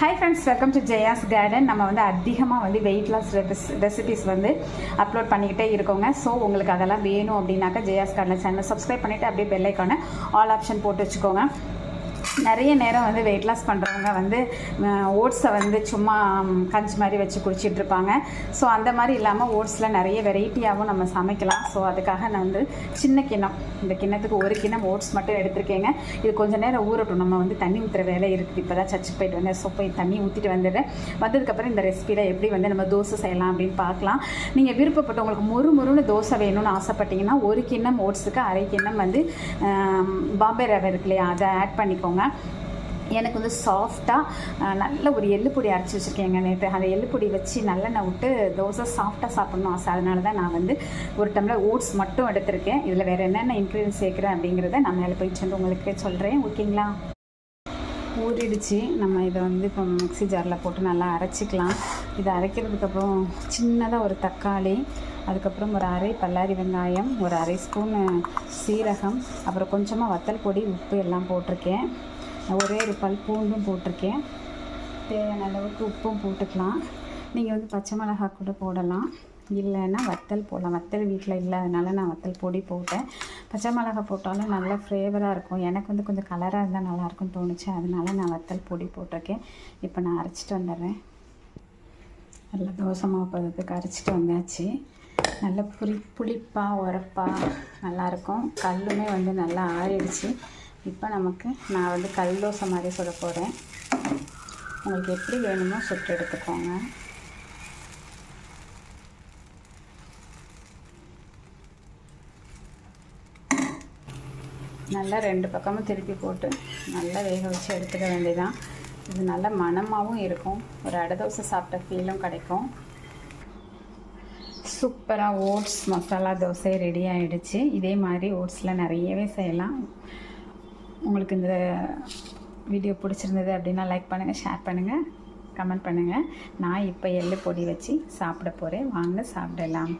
Hi friends, welcome to Jaya's garden. நம்ம அதிகமாக weight loss recipes upload பண்ணிக்கிட்டே இருக்கோங்க. ஸோ உங்களுக்கு அதெல்லாம் வேணும் அப்படின்னாக்கா ஜெயாஸ் கார்டன் சேனல் சப்ஸ்கிரைப் பண்ணிவிட்டு அப்படியே பெல் ஐக்கானை ஆல் ஆப்ஷன் போட்டு வச்சுக்கோங்க. நிறைய நேரம் வெயிட் லாஸ் பண்ணுறவங்க ஓட்ஸை சும்மா கஞ்சி மாதிரி வச்சு குடிச்சிட்ருப்பாங்க. ஸோ அந்த மாதிரி இல்லாமல் ஓட்ஸில் நிறைய வெரைட்டியாகவும் நம்ம சமைக்கலாம். ஸோ அதுக்காக நான் சின்ன கிண்ணம், இந்த கிண்ணத்துக்கு ஒரு கிண்ணம் ஓட்ஸ் மட்டும் எடுத்துருக்கேங்க. இது கொஞ்சம் நேரம் ஊறட்டும். நம்ம தண்ணி ஊற்றுற வேலை இருக்குது. இப்போ தான் சர்ச்சுக்கு போயிட்டு வந்தேன். ஸோ போய் தண்ணி ஊற்றிட்டு வந்துடுறேன். வந்ததுக்கப்புறம் இந்த ரெசிபியில் எப்படி நம்ம தோசை செய்யலாம் அப்படின்னு பார்க்கலாம். நீங்கள் விருப்பப்பட்டு உங்களுக்கு முறுமுறுன்னு தோசை வேணும்னு ஆசைப்பட்டீங்கன்னா ஒரு கிண்ணம் ஓட்ஸுக்கு அரை கிண்ணம் பாம்பே ரவை இருக்கு இல்லையா, அதை ஆட் பண்ணிக்கோங்க. எனக்கு சாஃப்டாக நல்ல ஒரு எள்ளுப்பொடி அரைச்சி வச்சுருக்கேங்க. நேற்று அந்த எள்ளுப்பொடி வச்சு நல்லெண்ணெய் விட்டு தோசை சாஃப்டாக சாப்பிட்ணும் ஆசை. அதனால தான் நான் ஒரு டம்ளர் ஓட்ஸ் மட்டும் எடுத்திருக்கேன். இதில் வேறு என்னென்ன இன்க்ரீடியன்ஸ் சேர்க்குறேன் அப்படிங்கிறத நான் மேலே போயிட்டு உங்களுக்கு சொல்கிறேன். ஓகேங்களா? ஊறிடுச்சு. நம்ம இதை இப்போ மிக்ஸி ஜாரில் போட்டு நல்லா அரைச்சிக்கலாம். இதை அரைக்கிறதுக்கப்புறம் சின்னதாக ஒரு தக்காளி, அதுக்கப்புறம் ஒரு அரை பல்லாரி வெங்காயம், ஒரு அரை ஸ்பூன் சீரகம், அப்புறம் கொஞ்சமாக வத்தல் பொடி, உப்பு எல்லாம் போட்டிருக்கேன். ஒரே ஒரு பல் பூண்டும் போட்டிருக்கேன். தேவையான அளவுக்கு உப்பும் போட்டுக்கலாம். நீங்கள் பச்சை மிளகாய் கூட போடலாம், இல்லைன்னா வத்தல் போடலாம். வத்தல் வீட்டில் இல்லை, அதனால நான் வத்தல் பொடி போட்டேன். பச்சை மிளகாய் போட்டாலும் நல்லா ஃப்ளேவராக இருக்கும். எனக்கு கொஞ்சம் கலராக இருந்தால் நல்லாயிருக்கும்னு தோணுச்சு, அதனால நான் வத்தல் பொடி போட்டிருக்கேன். இப்போ நான் அரைச்சிட்டு வந்துடுறேன். நல்லா தோசை மாவு பதத்துக்கு அரைச்சிட்டு வந்தாச்சு. நல்ல புளிப்பாக உரப்பாக நல்லாயிருக்கும். கல்லுமே நல்லா ஆறிடுச்சு. இப்போ நான் கல் தோசை மாதிரி சுட போகிறேன். உங்களுக்கு எப்படி வேணுமோ சுட்டு எடுத்துக்கோங்க. நல்லா ரெண்டு பக்கமும் திருப்பி போட்டு நல்லா வேக வச்சு எடுத்துக்க வேண்டியதான். இது நல்ல மணமாகவும் இருக்கும். ஒரு அடை தோசை சாப்பிட்ட ஃபீலும் கிடைக்கும். சூப்பராக ஓட்ஸ் மசாலா தோசை ரெடி ஆகிடுச்சு. இதே மாதிரி ஓட்ஸில் நிறையவே செய்யலாம். உங்களுக்கு இந்த வீடியோ பிடிச்சிருந்தது அப்படின்னா லைக் பண்ணுங்கள், ஷேர் பண்ணுங்கள், கமெண்ட் பண்ணுங்கள். நான் இப்போ எள்ளு பொடி வச்சு சாப்பிட போகிறேன். வாங்க சாப்பிடலாம்.